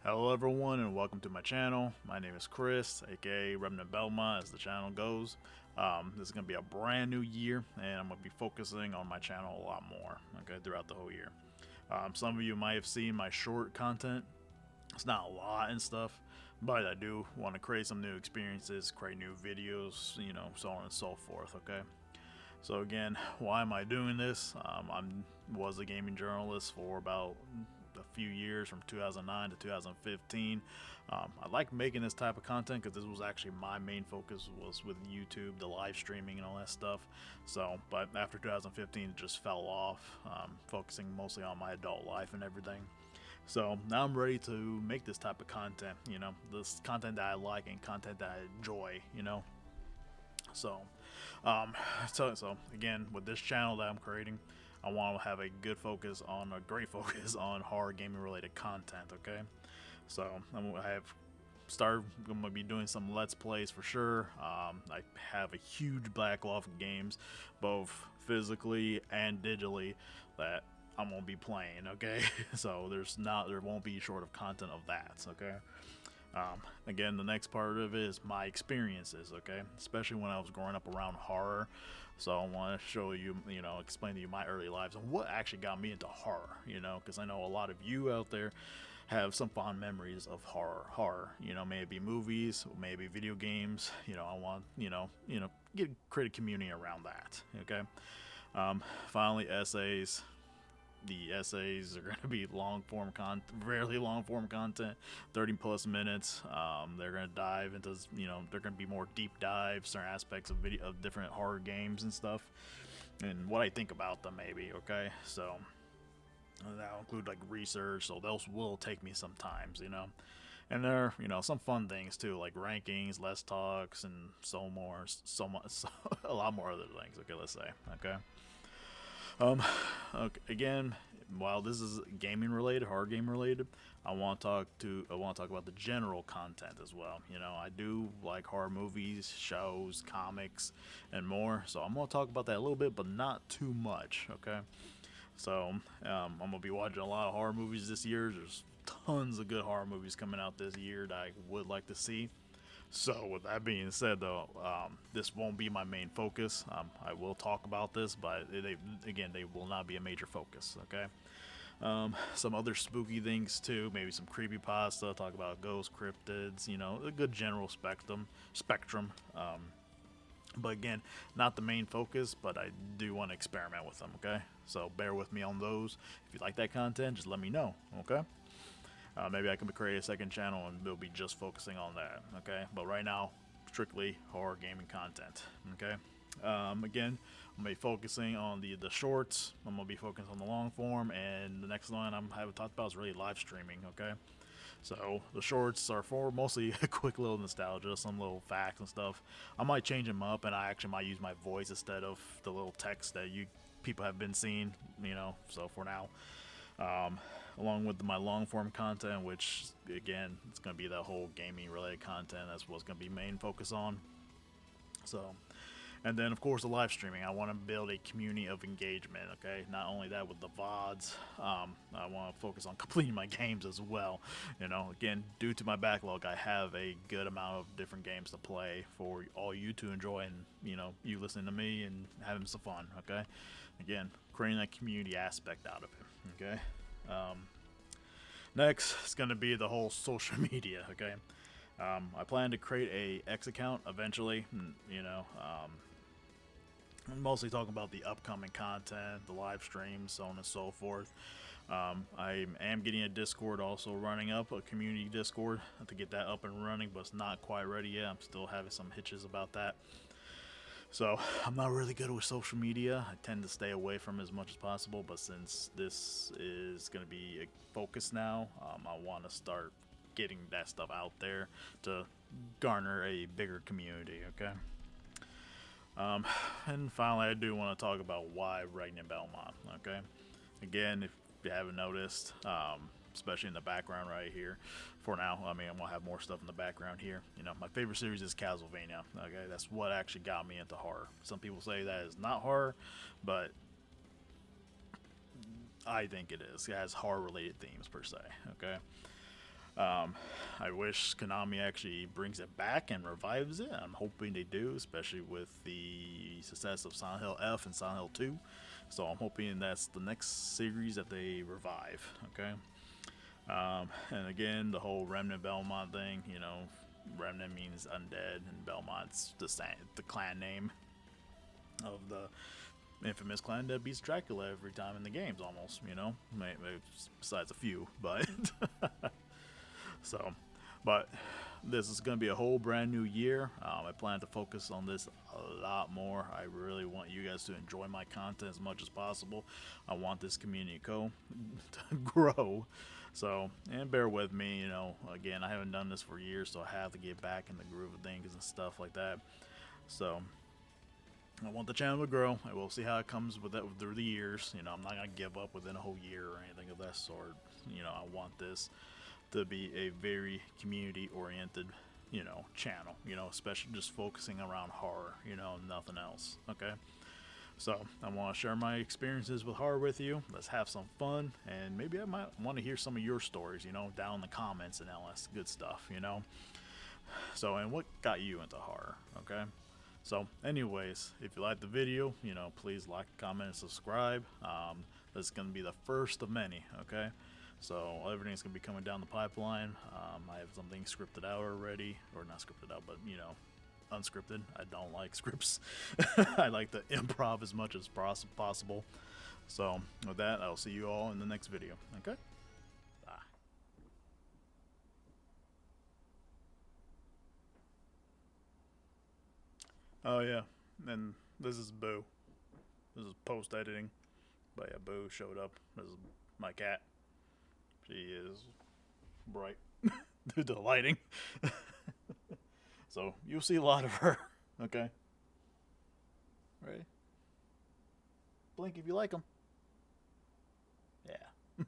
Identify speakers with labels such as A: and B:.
A: Hello everyone and welcome to my channel. My name is Chris, aka RemnantBelmont as the channel goes. This is going to be a brand new year and I'm going to be focusing on my channel a lot more, okay, throughout the whole year. Some of you might have seen my short content. It's not a lot and stuff, but I do want to create some new experiences, create new videos, so on and so forth, okay? So again, why am I doing this? I was a gaming journalist for about a few years, from 2009 to 2015. I like making this type of content because this was actually my main focus, was with YouTube, the live streaming and all that stuff. So, but after 2015, it just fell off, focusing mostly on my adult life and everything. So now I'm ready to make this type of content, this content that I like and content that I enjoy. So, so again, with this channel that I'm creating, I want to have a great focus on horror gaming related content. Okay, so I'm gonna be doing some Let's Plays for sure. I have a huge backlog of games, both physically and digitally, that I'm gonna be playing. Okay, so there won't be short of content of that. Okay. Again, the next part of it is my experiences, okay? Especially when I was growing up around horror. So I want to show you, explain to you my early lives and what actually got me into horror, because I know a lot of you out there have some fond memories of horror, maybe movies, maybe video games. I want, create a community around that, okay? Finally, essays. The essays are going to be rarely long form content, 30 plus minutes. They're going to dive into, they're going to be more deep dives, certain aspects of different horror games and stuff, and what I think about them, maybe. Okay, so that'll include like research, so those will take me some times, and there are, some fun things too, like rankings, less talks, and so much, a lot more other things. Okay, let's say. Okay. Okay, again, while this is gaming related, horror game related, I want to talk about the general content as well. I do like horror movies, shows, comics, and more. So I'm gonna talk about that a little bit, but not too much. Okay. So I'm gonna be watching a lot of horror movies this year. There's tons of good horror movies coming out this year that I would like to see. So with that being said, though, this won't be my main focus. I will talk about this, but they will not be a major focus. Okay. Some other spooky things too, maybe some creepypasta, talk about ghosts, cryptids, a good general spectrum. But again, not the main focus, but I do want to experiment with them. Okay, so bear with me on those. If you like that content, just let me know. Okay. Maybe I can create a second channel and we'll be just focusing on that, okay? But right now, strictly horror gaming content, okay? Again, I'm going to be focusing on the shorts. I'm going to be focusing on the long form, and the next one I haven't talked about is really live streaming, okay? So the shorts are for mostly a quick little nostalgia, some little facts and stuff. I might change them up, and I actually might use my voice instead of the little text that you people have been seeing, so for now. Along with my long form content, which again, it's going to be the whole gaming related content. That's what's going to be main focus on. So, and then of course the live streaming. I want to build a community of engagement. Okay, not only that with the VODs, I want to focus on completing my games as well. Again, due to my backlog, I have a good amount of different games to play for all you to enjoy, and you listening to me and having some fun. Okay, again, creating that community aspect out of it. Okay. Next, it's going to be the whole social media. Okay. I plan to create a X account eventually. I'm mostly talking about the upcoming content, the live streams, so on and so forth. I am getting a Discord also running up, a community Discord, to get that up and running, but it's not quite ready yet. I'm still having some hitches about that. So I'm not really good with social media. I tend to stay away from it as much as possible, but since this is going to be a focus now, I want to start getting that stuff out there to garner a bigger community, okay? And finally, I do want to talk about why RemnantBelmont, okay? Again, if you haven't noticed, especially in the background right here. For now, I'm gonna have more stuff in the background here. My favorite series is Castlevania. Okay, that's what actually got me into horror. Some people say that is not horror, but I think it is. It has horror-related themes per se. Okay, I wish Konami actually brings it back and revives it. I'm hoping they do, especially with the success of Silent Hill F and Silent Hill 2. So I'm hoping that's the next series that they revive. Okay. And again, the whole Remnant Belmont thing. You know, Remnant means undead, and Belmont's the clan name of the infamous clan that beats Dracula every time in the games, almost. You know, maybe besides a few, but so. But this is going to be a whole brand new year. I plan to focus on this a lot more. I really want you guys to enjoy my content as much as possible. I want this community to grow. So, and bear with me, you know, again, I haven't done this for years, so I have to get back in the groove of things and stuff like that. So, I want the channel to grow. I will see how it comes with that through the years. You know, I'm not going to give up within a whole year or anything of that sort. You know, I want this to be a very community oriented, you know, channel, you know, especially just focusing around horror, you know, nothing else. Okay, so I want to share my experiences with horror with you. Let's have some fun, and maybe I might want to hear some of your stories, you know, down in the comments and all that good stuff, you know. So, and what got you into horror? Okay, so anyways, if you like the video, you know, please like, comment, and subscribe. This is going to be the first of many. Okay, so everything's going to be coming down the pipeline. I have something scripted out already, or not scripted out, but, you know, unscripted. I don't like scripts. I like to improv as much as possible. So with that, I'll see you all in the next video. Okay? Bye. Oh yeah, and this is Boo. This is post editing. But yeah, Boo showed up. This is my cat. She is bright due to the lighting. So you'll see a lot of her. Okay? Ready? Blink if you like them. Yeah.